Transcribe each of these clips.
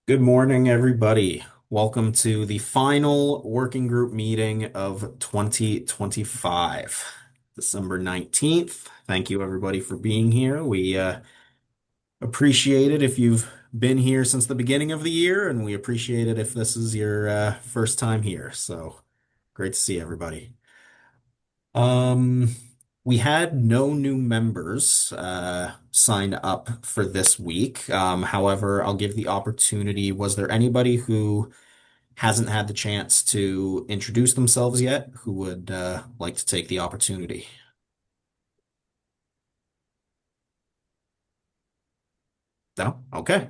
Good morning, everybody. Welcome to the final working group meeting of 2025, December 19th. Thank you, everybody, for being here. We appreciate it if you've been here since the beginning of the year, and we appreciate it if this is your first time here. So great to see everybody. Um, we had no new members sign up for this week. However, I'll give the opportunity. Was there anybody who hasn't had the chance to introduce themselves yet, who would like to take the opportunity? No? Okay.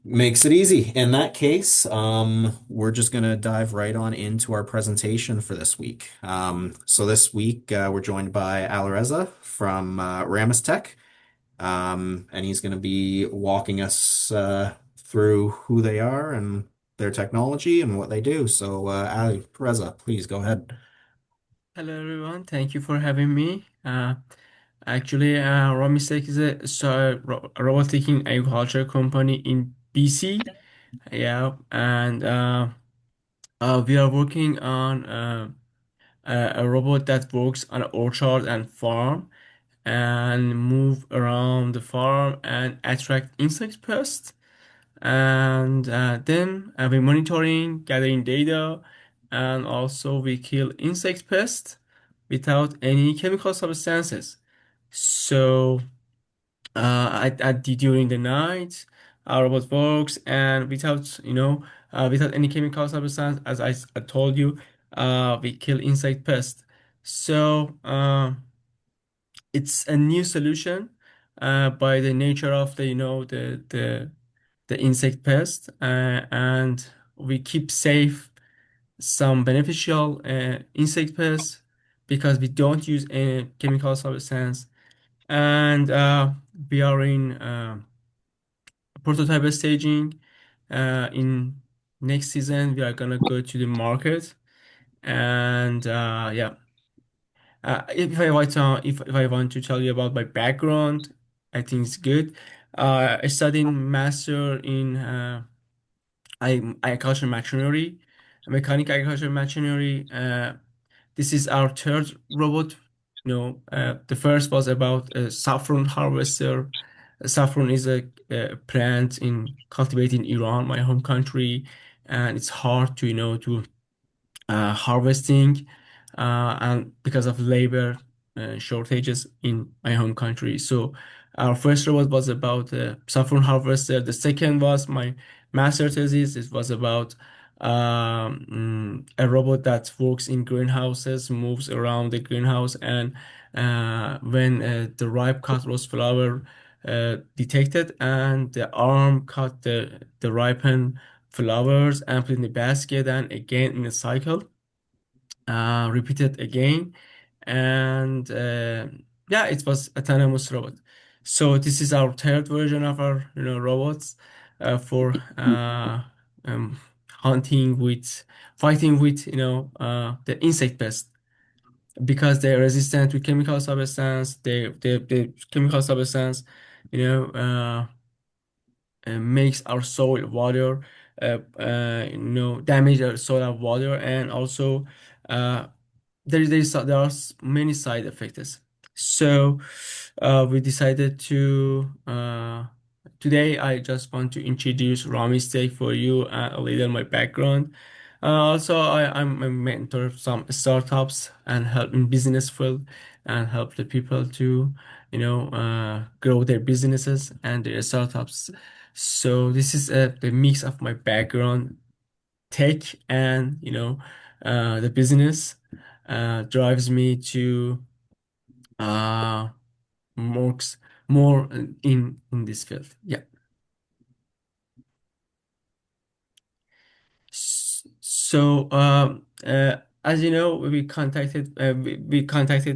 Makes it easy. In that case, we're just going to dive right on into our presentation for this week. So this week, we're joined by Alireza from Ramistech, and he's going to be walking us through who they are and their technology and what they do. So, Alireza, please go ahead. Hello everyone, thank you for having me. Ramistech is a robotic in agriculture company in BC. Yeah, and we are working on a robot that works on orchard and farm and move around the farm and attract insect pests. And then we monitoring, gathering data, and also we kill insect pests without any chemical substances. So during the night, our robot works and without any chemical substance, as I told you, we kill insect pests. So it's a new solution by the nature of the insect pest, and we keep safe some beneficial insect pests because we don't use any chemical substance, and we are in prototype staging. In next season, we are gonna go to the market, and yeah. If I want to tell you about my background, I think it's good. I studied master in agriculture machinery, mechanic agriculture machinery. This is our third robot. The first was about a saffron harvester. Saffron is a plant in cultivated in Iran, my home country, and it's hard to harvesting and because of labor shortages in my home country. So our first robot was about saffron harvester. The second was my master thesis. It was about a robot that works in greenhouses, moves around the greenhouse, and when the ripe cut rose flower detected, and the arm cut the ripened flowers and put in the basket, and again in a cycle repeated again, and yeah, it was autonomous robot. So this is our third version of our robots for um, hunting with fighting with the insect pest because they're resistant to chemical substance. The chemical substance you know uh, makes our soil water damage our soil and water, and also uh, there are many side effects. So we decided to today I just want to introduce Ramistech for you a little my background. Also, I'm a mentor of some startups and help in business field and help the people to grow their businesses and their startups. So this is the mix of my background, tech, and the business drives me to uh works more in this field. Yeah. So as you know, we contacted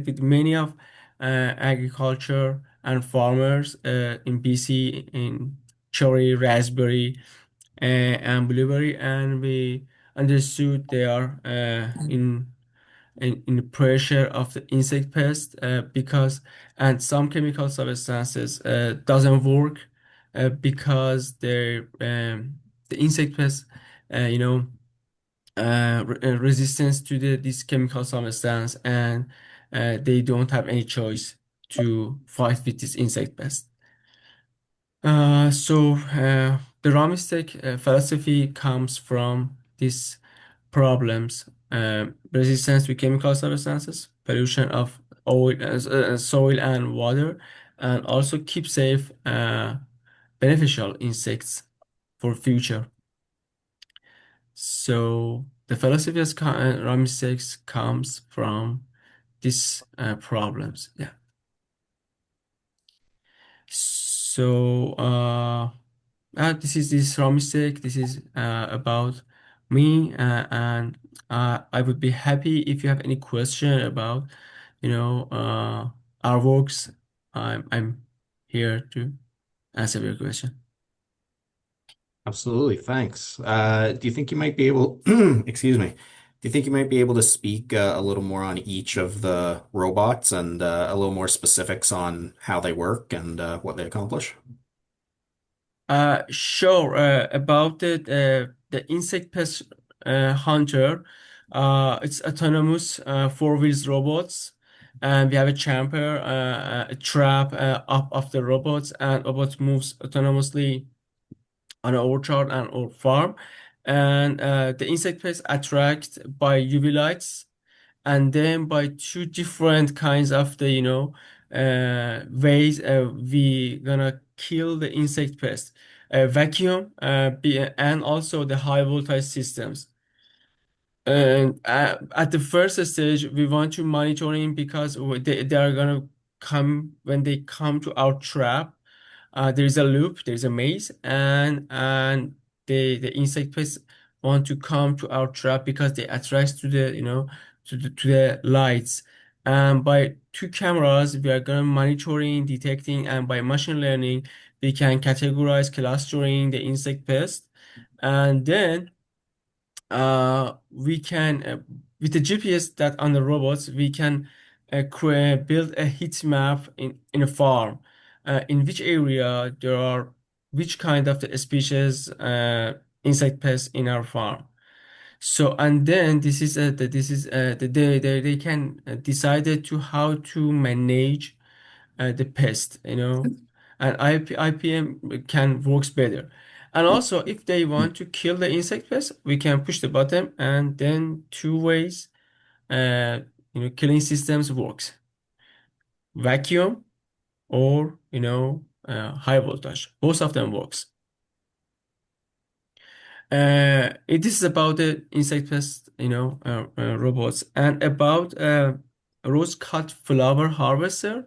with many of agriculture and farmers in BC in cherry, raspberry, and blueberry, and we understood they are in the pressure of the insect pest because and some chemical substances doesn't work because the insect pests, you know, resistance to this chemical substance, and they don't have any choice to fight with this insect pest. The Ramistech philosophy comes from these problems: resistance to chemical substances, pollution of oil, soil and water, and also keep safe beneficial insects for future. So the philosophy of Ramistech comes from these problems. Yeah. So this is this raw mistake. This is about me, and I would be happy if you have any question about, our works. I'm here to answer your question. Absolutely, thanks. Do you think you might be able, excuse me, do you think you might be able to speak a little more on each of the robots and a little more specifics on how they work and what they accomplish? Sure. About the insect pest hunter, it's autonomous four wheels robots, and we have a champer, a trap up of the robots, and robot moves autonomously on an orchard and or farm, and the insect pests attract by UV lights, and then by two different kinds of the ways we gonna kill the insect pest, vacuum and also the high voltage systems. And at the first stage, we want to monitoring because they are gonna come when they come to our trap. There is a loop, there is a maze, and the insect pests want to come to our trap because they attract to the to the lights. And by two cameras, we are gonna monitoring, detecting, and by machine learning, we can categorize, clustering the insect pest, and then we can with the GPS that on the robots we can build a heat map in a farm, in which area there are which kind of the species insect pests in our farm. So and then this is they can decide to how to manage the pest, and IPM can works better. And also, if they want to kill the insect pest, we can push the button, and then two ways, uh, killing systems works: vacuum or high voltage. Both of them works. It is about the insect pest, robots, and about rose cut flower harvester.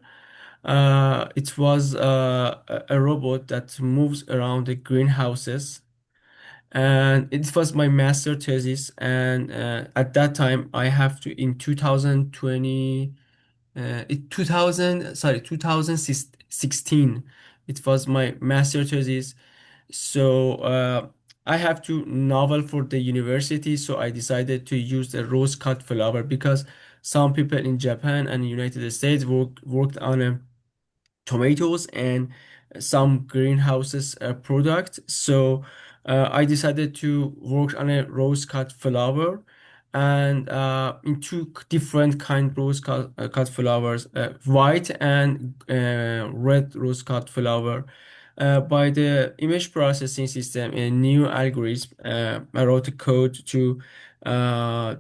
It was a robot that moves around the greenhouses, and it was my master thesis. And at that time, I have to in 2020, 2016. It was my master thesis. So I have to novel for the university. So I decided to use the rose cut flower because some people in Japan and United States worked on a tomatoes and some greenhouses product. So I decided to work on a rose cut flower, and in two different kind cut flowers, white and red rose cut flower. By the image processing system, a new algorithm, I wrote a code to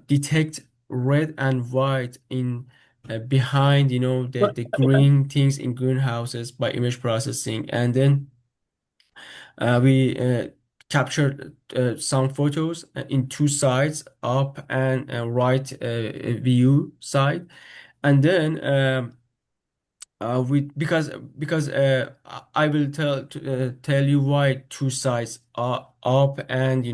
detect red and white in behind the green things in greenhouses by image processing, and then we captured some photos in two sides, up and right view side, and then we because I will tell you why two sides are up and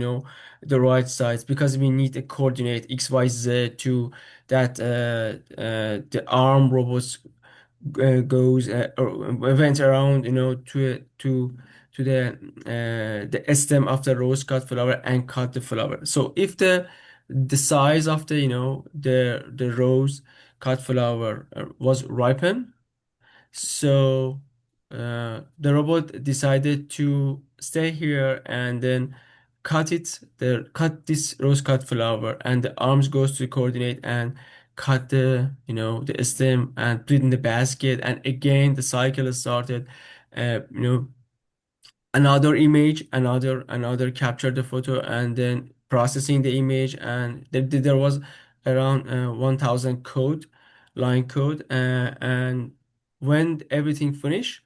the right sides, because we need to coordinate XYZ to that the arm robots goes or went around to the stem of the rose cut flower and cut the flower. So if the size of the the rose cut flower was ripened, so the robot decided to stay here and then cut this rose cut flower, and the arms goes to coordinate and cut the stem and put it in the basket, and again the cycle started. Another image, another capture the photo, and then processing the image, and there was around 1000 line code, and when everything finished,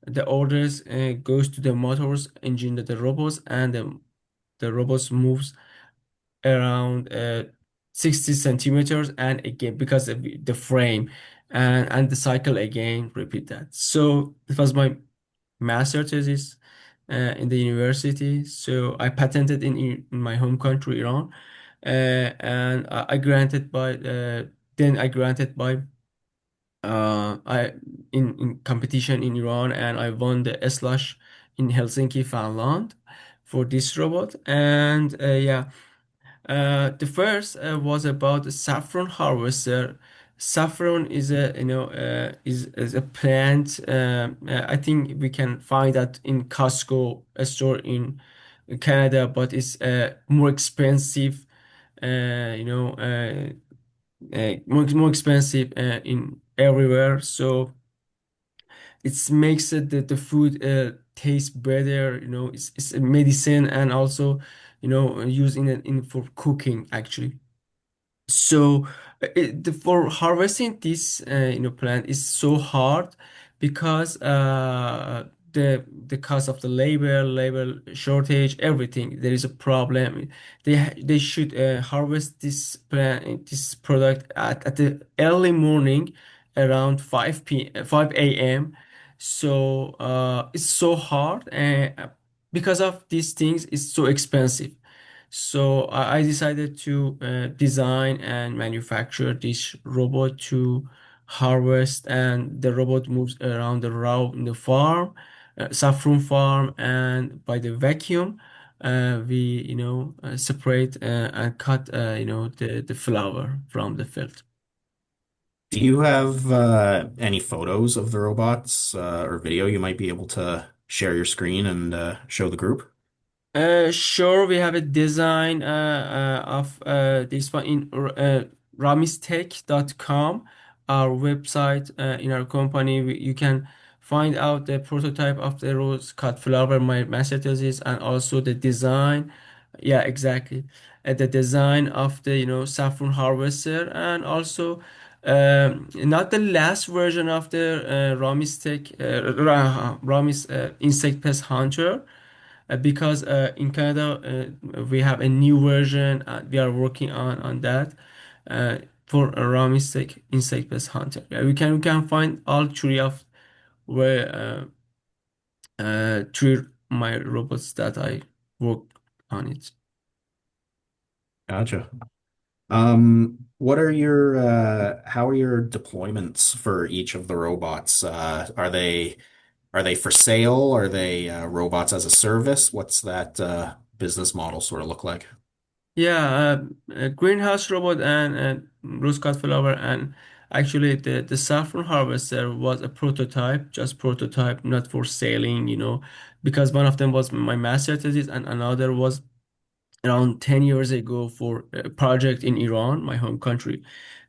the orders goes to the motors engine, the robots, and the robots moves around 60 centimeters, and again because of the frame, and the cycle again repeat that. So it was my master thesis in the university. So I patented in my home country, Iran, and I granted by then I granted by I in competition in Iran, and I won the slash in Helsinki, Finland, for this robot. And yeah, the first was about the saffron harvester. Saffron is is a plant. I think we can find that in Costco a store in Canada, but it's more expensive. You know, more expensive in everywhere. So it makes the food taste better. You know, it's a medicine, and also used in for cooking actually. So for harvesting this plant is so hard because the cost of the labor shortage, everything, there is a problem. They should harvest this plant, this product at the early morning around 5 a.m. So it's so hard, and because of these things it's so expensive. So I decided to design and manufacture this robot to harvest, and the robot moves around the row in the farm, saffron farm, and by the vacuum, we separate and cut the flower from the field. Do you have any photos of the robots or video you might be able to share your screen and show the group? Sure, we have a design of this one in ramistech.com, our website in our company. You can find out the prototype of the rose cut flower, my master thesis, and also the design. Yeah, exactly. The design of the saffron harvester, and also not the last version of the Ramis insect pest hunter, because in Canada we have a new version. We are working on that for a Ramistech insect pest hunter. Yeah, we can find all three of where three my robots that I work on it. Gotcha. What are how are your deployments for each of the robots? Are they for sale? Are they robots as a service? What's that business model sort of look like? Yeah, a greenhouse robot and rose cut flower, and actually the saffron harvester was a prototype, just prototype, not for selling, because one of them was my master thesis, and another was around 10 years ago for a project in Iran, my home country.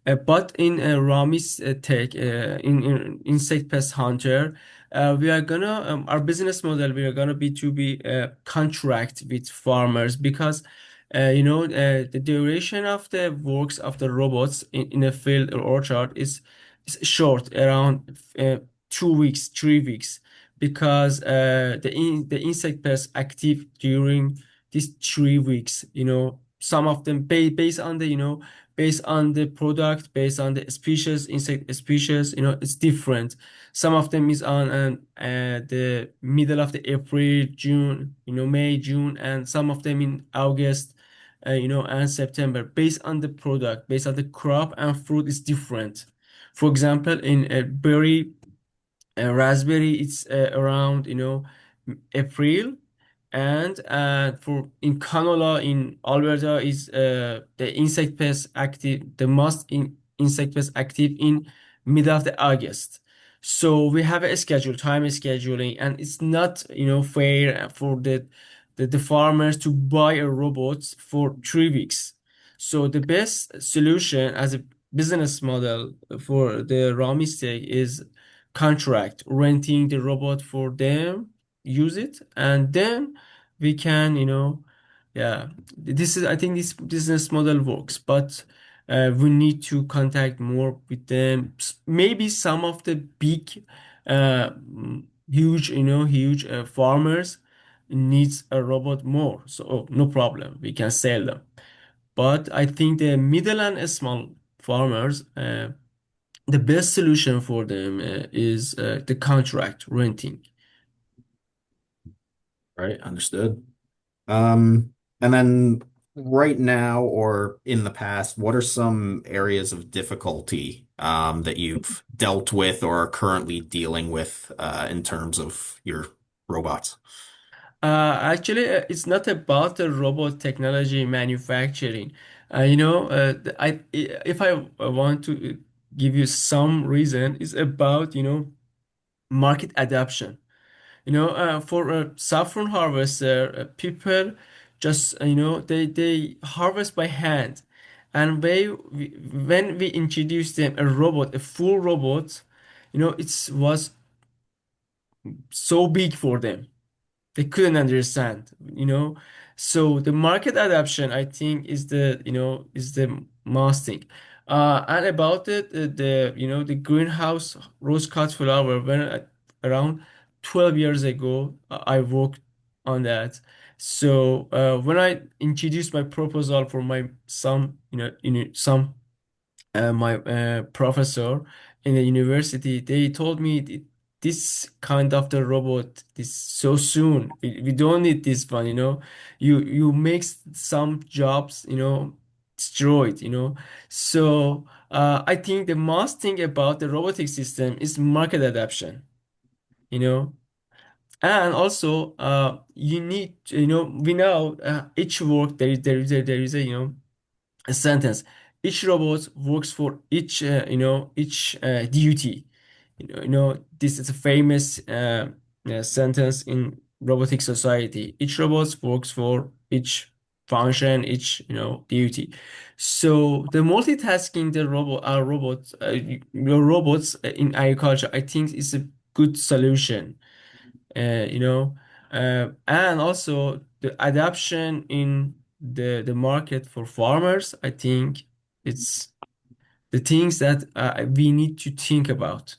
But in Ramis Tech, in Insect Pest Hunter, we are gonna our business model, we are gonna be to be contract with farmers, because the duration of the works of the robots in a field or orchard is short, around 2 weeks, 3 weeks, because the insect pest active during these 3 weeks. Some of them based on the product, based on the species, insect species, it's different. Some of them is on the middle of the April, June, May, June, and some of them in August, and September, based on the product, based on the crop and fruit is different. For example, in a berry, raspberry, it's around April, and for in canola in Alberta is the insect pest active, the most insect pest active in middle of the August. So we have a schedule, time scheduling, and it's not fair for the the farmers to buy a robot for 3 weeks. So the best solution as a business model for the Ramistech is contract, renting the robot for them, use it, and then we can, yeah, this is, I think this business model works, but we need to contact more with them. Maybe some of the big, huge farmers needs a robot more. So no problem, we can sell them. But I think the middle and small farmers, the best solution for them is the contract renting. Right, understood. And then right now or in the past, what are some areas of difficulty that you've dealt with or are currently dealing with in terms of your robots? Actually, it's not about the robot technology manufacturing. If I want to give you some reason, it's about, market adoption. For a saffron harvester, people just, they harvest by hand. And when we introduced them a robot, a full robot, it was so big for them. They couldn't understand, so the market adoption, I think, is the most thing. And about it, the greenhouse rose cut flower, when around 12 years ago, I worked on that. So when I introduced my proposal for my some some my professor in the university, they told me, this kind of the robot is so soon. We don't need this one, You make some jobs, destroyed, So I think the most thing about the robotic system is market adoption, you know. And also, you need, we know each work there is a a sentence. Each robot works for each duty. This is a famous sentence in robotic society. Each robot works for each function, each duty. So the multitasking the your robots in agriculture, I think, is a good solution. uh, you know, and also the adaptation in the market for farmers. I think it's the things that we need to think about.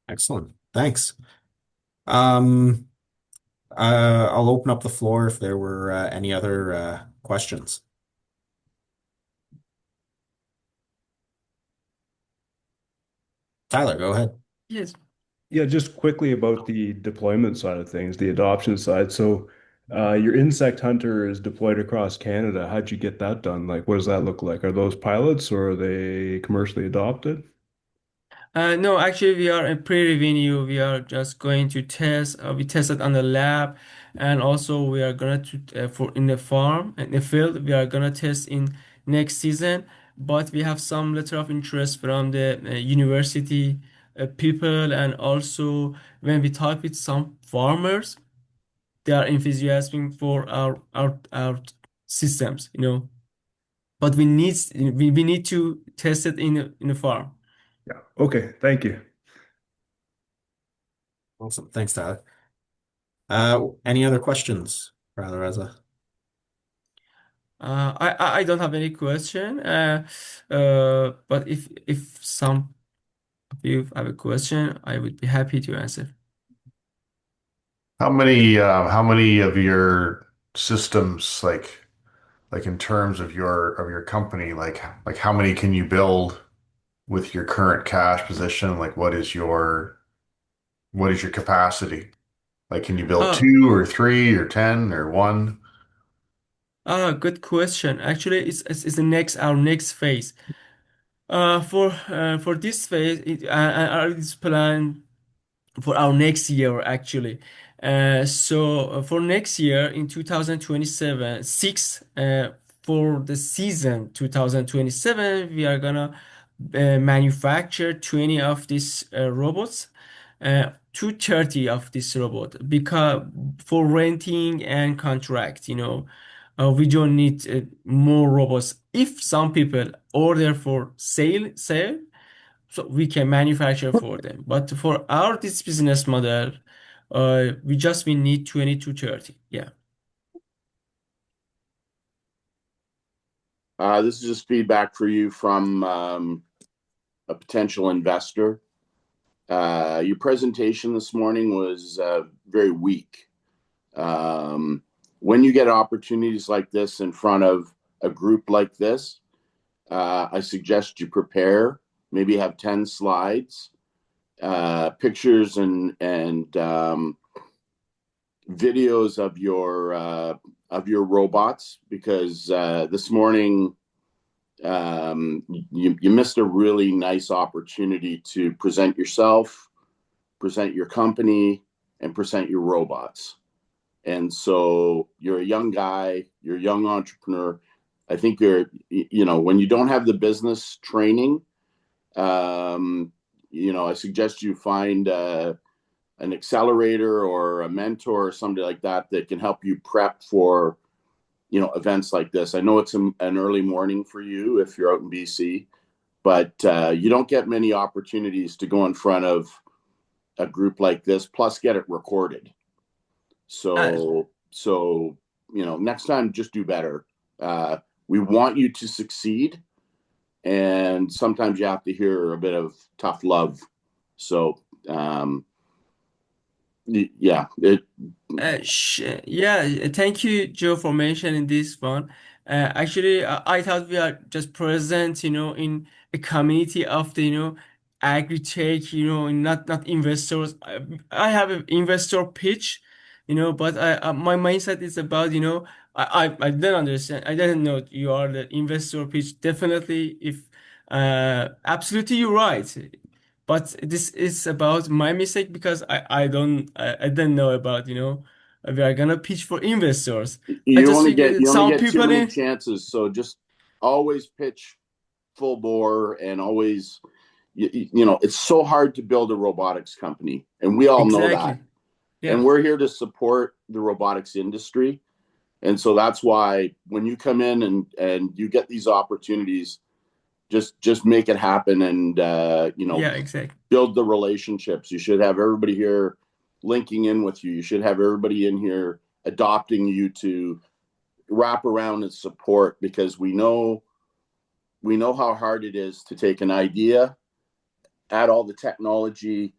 Excellent. Thanks. Um, I'll open up the floor if there were any other questions. Tyler, go ahead. Yes. Yeah, just quickly about the deployment side of things, the adoption side. So, your insect hunter is deployed across Canada. How'd you get that done? Like, what does that look like? Are those pilots or are they commercially adopted? No, actually, we are in pre-revenue. We are just going to test. We tested on the lab, and also we are gonna for in the farm in the field. We are gonna test in next season. But we have some letter of interest from the university people, and also when we talk with some farmers, they are enthusiastic for our systems. But we need to test it in a farm. Yeah. Okay, thank you. Awesome. Thanks, Tyler. Any other questions for Alireza? I don't have any question. But if some of you have a question, I would be happy to answer. How many of your systems, like in terms of your company, like how many can you build with your current cash position? Like what is your capacity? Like can you build Oh, two or three or 10 or one? good question. Actually, it's the next our next phase. For this phase, this plan for our next year actually. So for next year in 2027, for the season 2027, we are gonna manufacture 20 of these robots. 230 of this robot because for renting and contract, we don't need more robots. If some people order for sale, so we can manufacture for them. But for our this business model, we need 20 to 30. Yeah. This is just feedback for you from a potential investor. Your presentation this morning was very weak. When you get opportunities like this in front of a group like this, I suggest you prepare, maybe have 10 slides, pictures and videos of your robots, because this morning you missed a really nice opportunity to present yourself, present your company, and present your robots. And so you're a young guy, you're a young entrepreneur. I think when you don't have the business training, I suggest you find an accelerator or a mentor or somebody like that that can help you prep for events like this. I know it's an early morning for you if you're out in BC, but you don't get many opportunities to go in front of a group like this, plus get it recorded. Uh, So next time, just do better. We want you to succeed, and sometimes you have to hear a bit of tough love. So yeah, Thank you, Joe, for mentioning this one. Actually, I thought we are just present, in a community of the, agri-tech, not investors. I have an investor pitch, but my mindset is about, I didn't understand. I didn't know you are the investor pitch. Definitely, if absolutely you're right. But this is about my mistake because I didn't know about, we are gonna pitch for investors. I you just only get figured you only some get too people many in. chances. So just always pitch full bore, and always it's so hard to build a robotics company, and we all know that. Exactly. And Yeah. we're here to support the robotics industry. And so that's why when you come in and you get these opportunities, just make it happen, and Yeah, exactly. build the relationships. You should have everybody here linking in with you. You should have everybody in here adopting you to wrap around and support, because we know how hard it is to take an idea, add all the technology,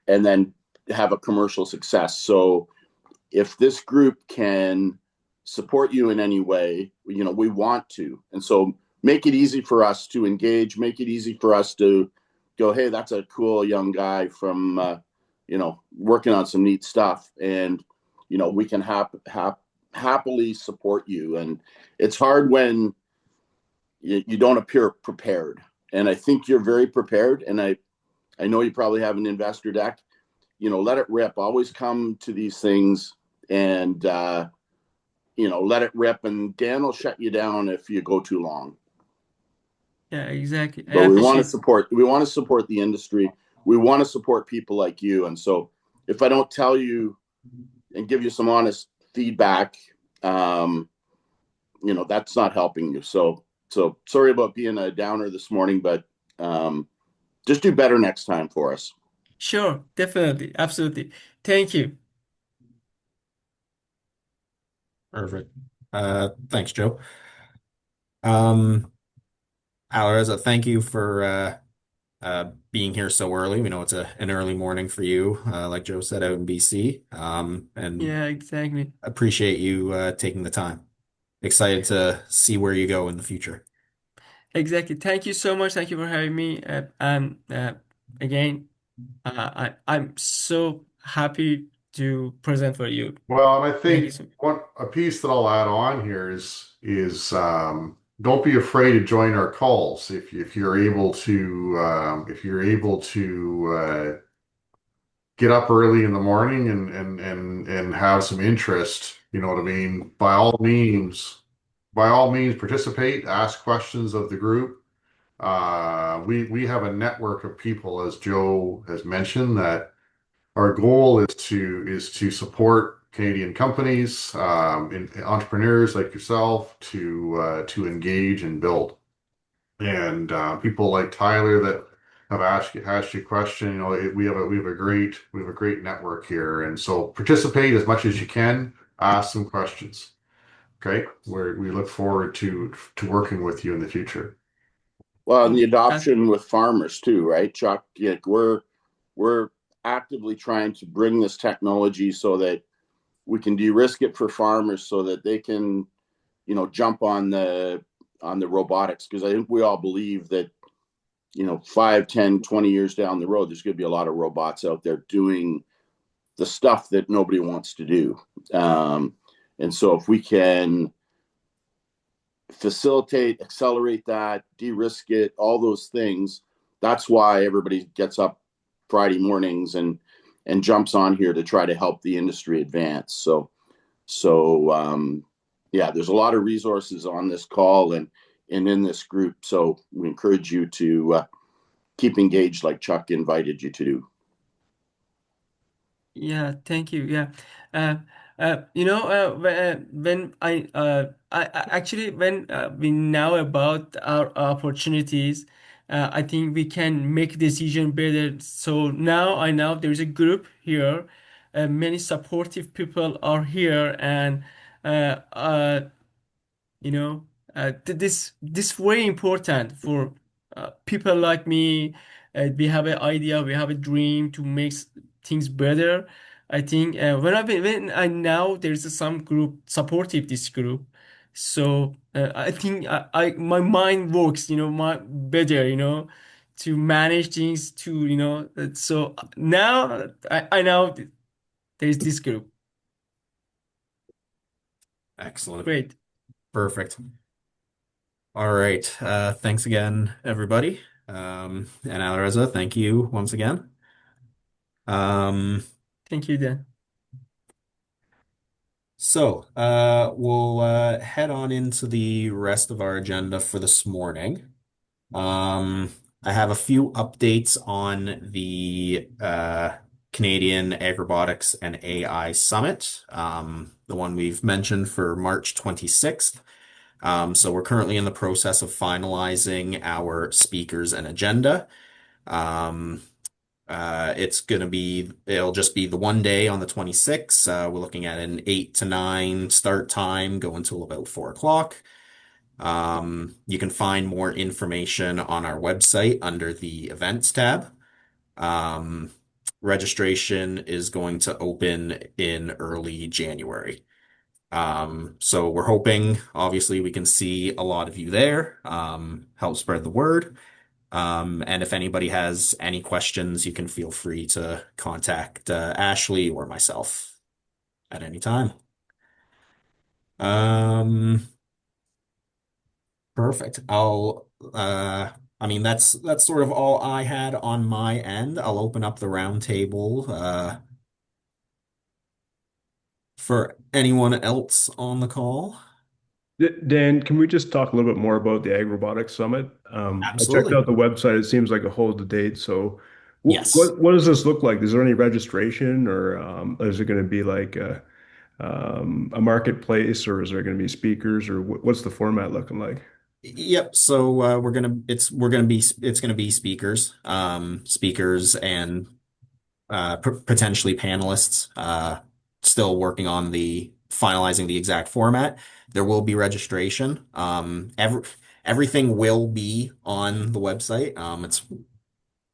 and then have a commercial success. So if this group can support you in any way, we want to. And so make it easy for us to engage, make it easy for us to go, hey, that's a cool young guy from, working on some neat stuff. And, we can happily support you. And it's hard when you don't appear prepared. And I think you're very prepared. And I know you probably have an investor deck. Let it rip. Always come to these things and let it rip. And Dan will shut you down if you go too long. Yeah, exactly. I But we want to appreciate. support. We want to support the industry. We want to support people like you. And so, if I don't tell you and give you some honest feedback, that's not helping you. So sorry about being a downer this morning, but just do better next time for us. Sure, definitely, absolutely. Thank you. Perfect. Thanks, Joe. Um, Alireza, thank you for being here so early. We know it's an early morning for you, like Joe said, out in BC. And Yeah, exactly. appreciate you taking the time. Excited to see where you go in the future. Exactly. Thank you so much. Thank you for having me. And again, I'm so happy to present for you. Well, and I Thank you think so much. one a piece that I'll add on here is don't be afraid to join our calls if you're able to get up early in the morning and have some interest, you know what I mean? By all means participate, ask questions of the group. We have a network of people, as Joe has mentioned, that our goal is to support Canadian companies, and entrepreneurs like yourself to engage and build. And people like Tyler that have asked you a question, we have a great network here, and so participate as much as you can. Ask some questions. Okay, we look forward to working with you in the future. Well, and the That adoption with farmers too, right, Chuck? Like we're actively trying to bring this technology so that we can de-risk it for farmers so that they can, jump on the robotics, because I think we all believe that 5, 10, 20 years down the road, there's going to be a lot of robots out there doing the stuff that nobody wants to do. And so if we can facilitate, accelerate that, de-risk it, all those things, that's why everybody gets up Friday mornings and jumps on here to try to help the industry advance. So yeah, there's a lot of resources on this call and in this group. So we encourage you to keep engaged like Chuck invited you to do. Yeah, thank you. Yeah. Uh, when actually, when we know about our opportunities, I think we can make decision better. So now I know there's a group here, many supportive people are here, and uh, uh, you know this very important for people like me. We have an idea, we have a dream to make things better. I think when I know there's some group supportive this group, so I think my mind works, my better, to manage things, to so now I know there's this group. Excellent. Great. Perfect. All right. Thanks again, everybody. And Alireza, thank you once again. Um, Thank you, Dan. we'll head on into the rest of our agenda for this morning. Um, I have a few updates on the Canadian Agrobotics and AI Summit, the one we've mentioned for March 26th. So we're currently in the process of finalizing our speakers and agenda. Um, it'll just be the one day on the 26th. We're looking at an 8 to 9 start time, go until about 4 o'clock. You can find more information on our website under the events tab. Um, Registration is going to open in early January. So we're hoping, obviously, we can see a lot of you there, help spread the word. And if anybody has any questions, you can feel free to contact Ashley or myself at any time. Um, Perfect. I mean, that's sort of all I had on my end. I'll open up the round table for anyone else on the call. Dan, can we just talk a little bit more about the Ag Robotics Summit? I checked Absolutely. out the website. It seems like a hold the date. So, Yes. what does this look like? Is there any registration, or is it going to be like a marketplace, or is there going to be speakers, or what's the format looking like? Yep. So it's gonna be speakers and potentially panelists. Still working on the finalizing the exact format. There will be registration. Everything will be on the website.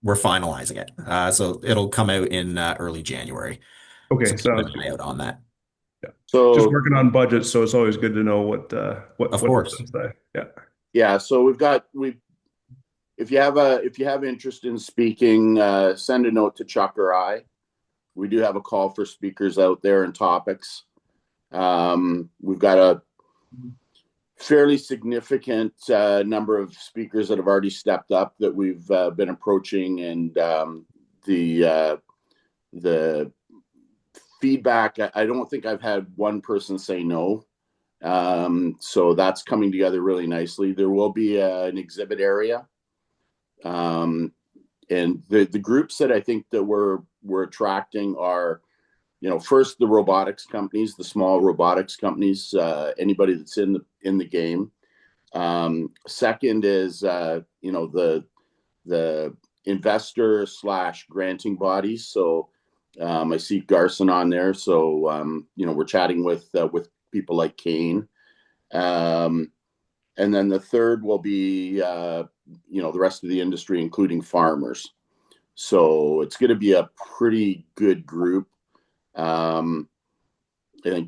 We're finalizing it. So it'll come out in early January. So Okay, keep an sounds eye good. out on that. Yeah, just So working on budgets, so it's always good to know Of what course. to say. Yeah. yeah, so we if you have interest in speaking, send a note to Chuck or I. We do have a call for speakers out there and topics. We've got a fairly significant number of speakers that have already stepped up that we've been approaching, and the feedback. I don't think I've had one person say no. So that's coming together really nicely. There will be an exhibit area. Um, And the groups that I think that we're attracting are, first the robotics companies, the small robotics companies, anybody that's in the game. Second is the investor slash granting bodies. So I see Garson on there. So we're chatting with people like Kane. And then the third will be the rest of the industry, including farmers. So it's going to be a pretty good group. And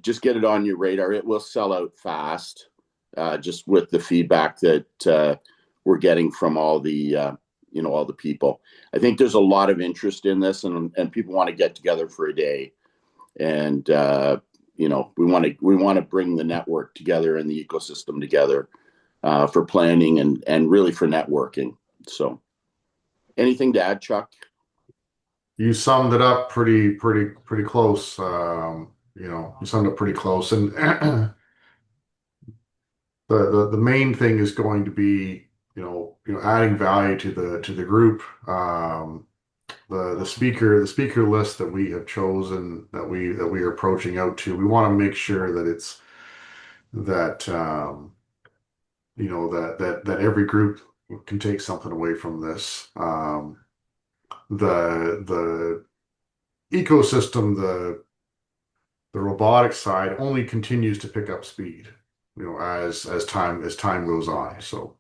just get it on your radar. It will sell out fast, just with the feedback that we're getting from all the people. I think there's a lot of interest in this, and people want to get together for a day, and we want to bring the network together and the ecosystem together for planning and really for networking. So, anything to add, Chuck? You summed it up pretty close. You summed it pretty close, and the main thing is going to be adding value to the group. The speaker list that we have chosen, that we are approaching out to, we want to make sure that it's that that every group can take something away from this. The ecosystem, the robotics side only continues to pick up speed, as time goes on. So,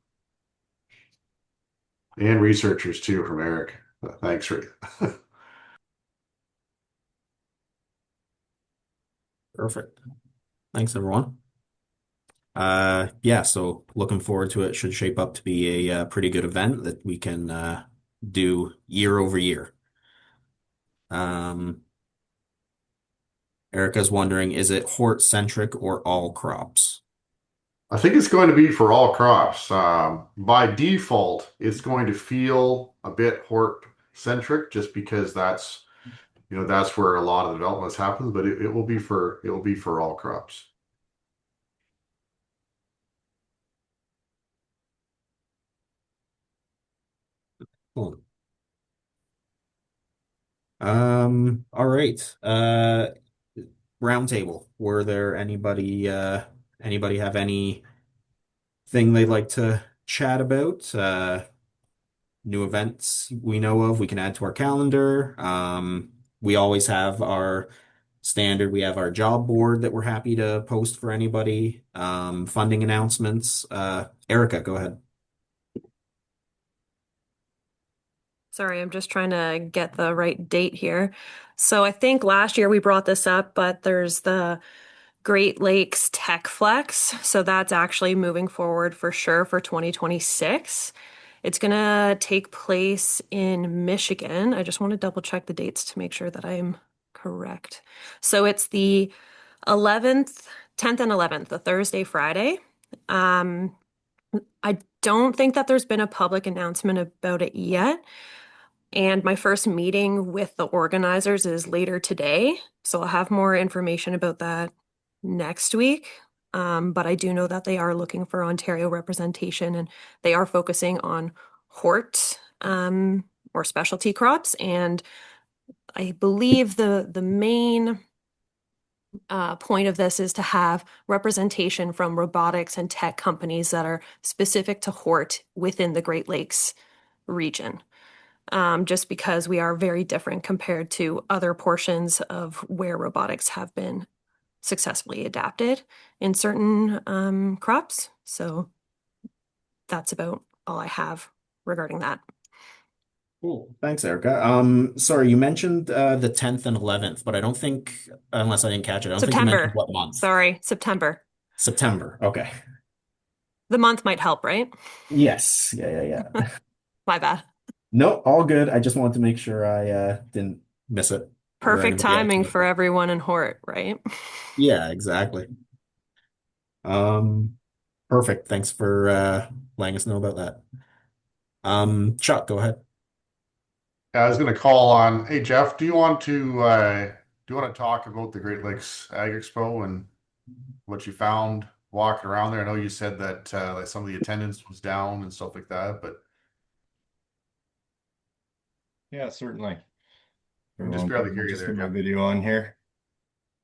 and researchers too from Eric. Thanks, Rick. Perfect. Thanks, everyone. So looking forward to it. Should shape up to be a pretty good event that we can do year over year. Erica's wondering, is it hort centric or all crops? I think it's going to be for all crops. By default, it's going to feel a bit hort centric, just because that's where a lot of development happens. But it will be for all crops. Cool. All right. Roundtable. Were there anybody have anything they'd like to chat about? New events we know of, we can add to our calendar. We always have our standard, we have our job board that we're happy to post for anybody. Funding announcements. Erica, go ahead. Sorry, I'm just trying to get the right date here. So I think last year we brought this up, but there's the Great Lakes Tech Flex. So that's actually moving forward for sure for 2026. It's going to take place in Michigan. I just want to double check the dates to make sure that I'm correct. So it's the 11th, 10th and 11th, the Thursday, Friday. I don't think that there's been a public announcement about it yet. And my first meeting with the organizers is later today. So I'll have more information about that next week. But I do know that they are looking for Ontario representation, and they are focusing on hort or specialty crops. And I believe the main point of this is to have representation from robotics and tech companies that are specific to hort within the Great Lakes region. Just because we are very different compared to other portions of where robotics have been successfully adapted in certain crops. So that's about all I have regarding that. Cool. Thanks, Erica. Sorry, you mentioned the 10th and 11th, but I don't think, unless I didn't catch it, I don't think you mentioned September. what month. Sorry, September. September. Okay. The month might help, right? Yes. Yeah. My bad. No, all good. I just wanted to make sure I didn't miss it, or Perfect anybody else timing missed for it. everyone in Hort, right? Yeah, exactly. Um, Perfect. Thanks for letting us know about that. Chuck, go ahead. I was going to call on. Hey, Jeff, do you want to talk about the Great Lakes Ag Expo and what you found walking around there? I know you said that like some of the attendance was down and stuff like that, but Yeah, certainly. We can just Hold barely on, I'll hear you just there, get my Jeff. video on here.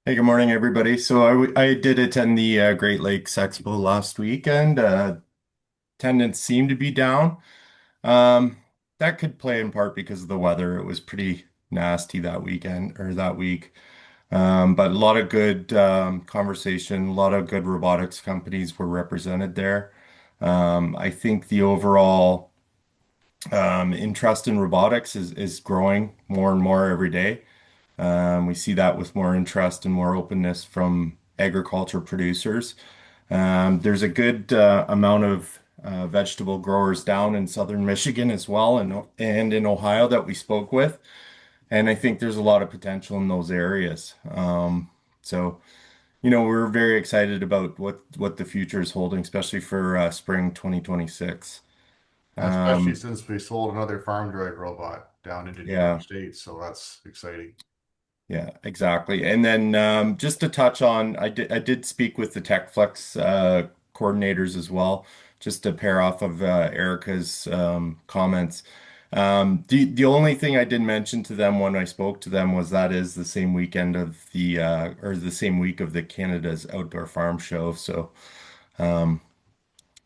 Hey, good morning, everybody. So I did attend the Great Lakes Expo last weekend. Attendance seemed to be down. Um, that could play in part because of the weather. It was pretty nasty that weekend or that week. But a lot of good conversation, a lot of good robotics companies were represented there. I think the overall interest in robotics is growing more and more every day. We see that with more interest and more openness from agriculture producers. There's a good amount of vegetable growers down in southern Michigan as well, and in Ohio that we spoke with. And I think there's a lot of potential in those areas. We're very excited about what the future is holding, especially for spring 2026. Especially Um, since we sold another farm drive robot down into neighboring yeah. states, so that's exciting. Yeah, exactly. And then just to touch on, I did speak with the TechFlex coordinators as well, just to pair off of Erica's comments. The only thing I did mention to them when I spoke to them was that is the same weekend of the or the same week of the Canada's Outdoor Farm Show. So, um,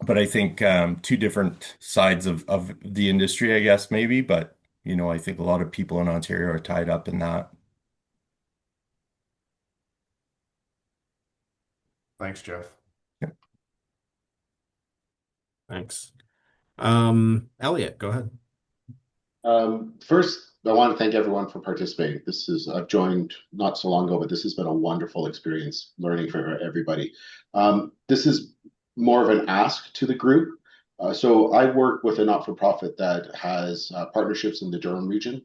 but I think two different sides of the industry, I guess maybe. But I think a lot of people in Ontario are tied up in that. Thanks, Jeff. Thanks. Elliot, go ahead. First, I want to thank everyone for participating. I've joined not so long ago, but this has been a wonderful experience learning for everybody. This is more of an ask to the group. So I work with a not-for-profit that has partnerships in the Durham region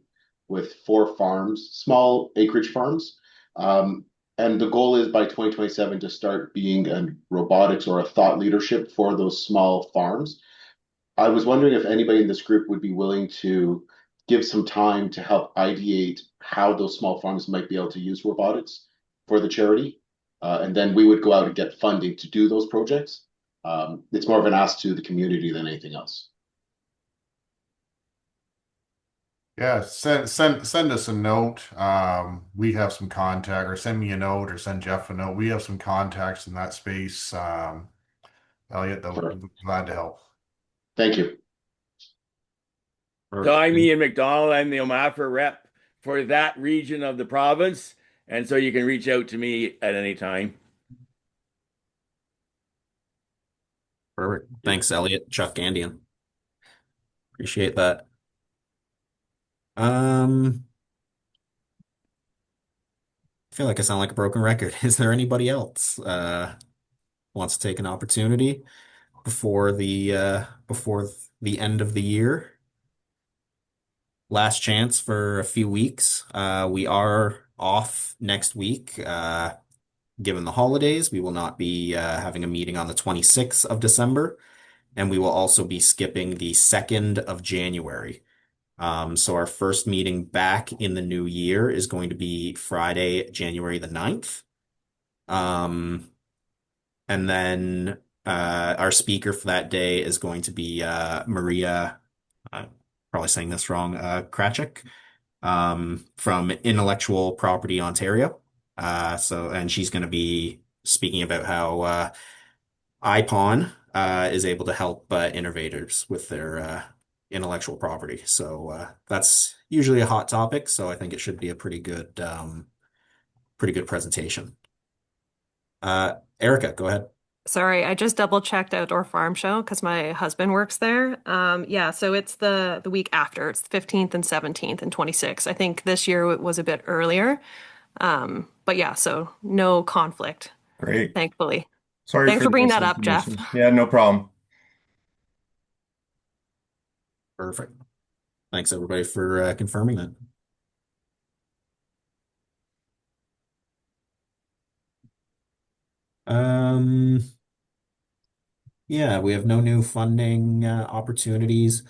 with 4 farms, small acreage farms. And the goal is by 2027 to start being a robotics or a thought leadership for those small farms. I was wondering if anybody in this group would be willing to give some time to help ideate how those small farms might be able to use robotics for the charity. And then we would go out and get funding to do those projects. It's more of an ask to the community than anything else. Yeah, send us a note. We have some contact, or send me a note, or send Jeff a note. We have some contacts in that space. Elliot, that Sure. would be glad to help. Thank you. So I'm Ian McDonald. I'm the OMAFRA rep for that region of the province. And so you can reach out to me at any time. Perfect. Thanks, Elliot, Chuck, Andian. Appreciate that. I feel like I sound like a broken record. Is there anybody else wants to take an opportunity before the end of the year? Last chance for a few weeks. We are off next week. Given the holidays, we will not be having a meeting on the 26th of December, and we will also be skipping the 2nd of January. So our first meeting back in the new year is going to be Friday, January the 9th. And then our speaker for that day is going to be Maria, probably saying this wrong, Krachik, from Intellectual Property Ontario. And she's going to be speaking about how IPON is able to help innovators with their intellectual property. So that's usually a hot topic. So I think it should be a pretty good presentation. Erica, go ahead. Sorry, I just double checked Outdoor Farm Show because my husband works there. Yeah, so it's the week after. It's the 15th and 17th and 26th. I think this year it was a bit earlier. But yeah, so no conflict, Great. thankfully. Sorry Thanks for for the bringing that up, Jeff. misinformation. Yeah, no problem. Perfect. Thanks everybody for confirming that. Yeah, we have no new funding opportunities.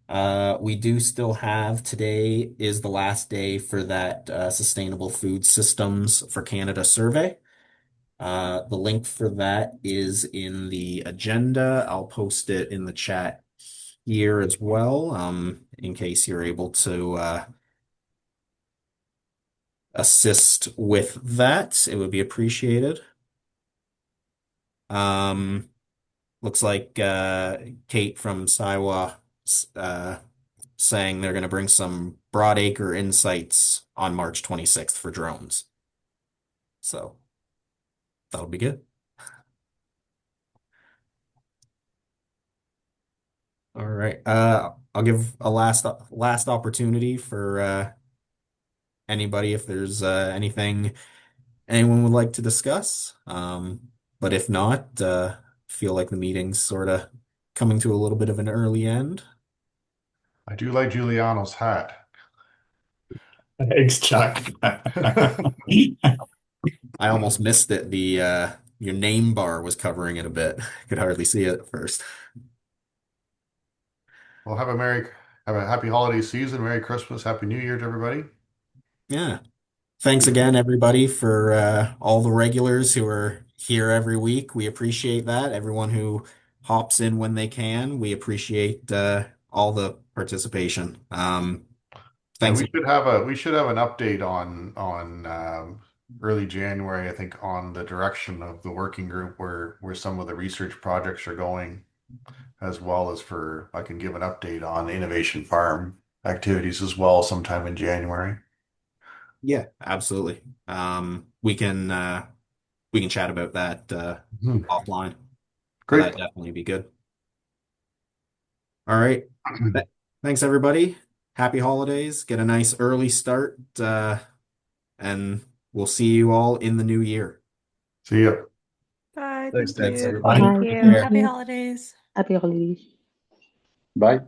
We do still have today is the last day for that Sustainable Food Systems for Canada survey. The link for that is in the agenda. I'll post it in the chat here as well, in case you're able to assist with that. It would be appreciated. Um, Looks like Kate from Saiwa uh, saying they're going to bring some broadacre insights on March 26th for drones. So that'll be good. All right. I'll give a last opportunity for anybody if there's anything anyone would like to discuss. But if not, feel like the meeting's sort of coming to a little bit of an early end. I do like Giuliano's hat. Thanks, Chuck. I almost missed it. The your name bar was covering it a bit. Could hardly see it at first. Well, have a happy holiday season, Merry Christmas, Happy New Year to everybody. Yeah. Thanks again, everybody, for all the regulars who are here every week. We appreciate that. Everyone who hops in when they can. We appreciate all the participation. And Thanks. we should have an update on early January, I think, on the direction of the working group where some of the research projects are going, as well as I can give an update on Innovation Farm activities as well sometime in January. Yeah, absolutely. We can chat about that offline. So Great. that'd definitely be good. All right. Thanks, everybody. Happy holidays. Get a nice early start, and we'll see you all in the new year. See ya. Bye. Thanks, Thank you. everybody. Thank Bye. you. Take care. Happy holidays. Happy holidays. Bye.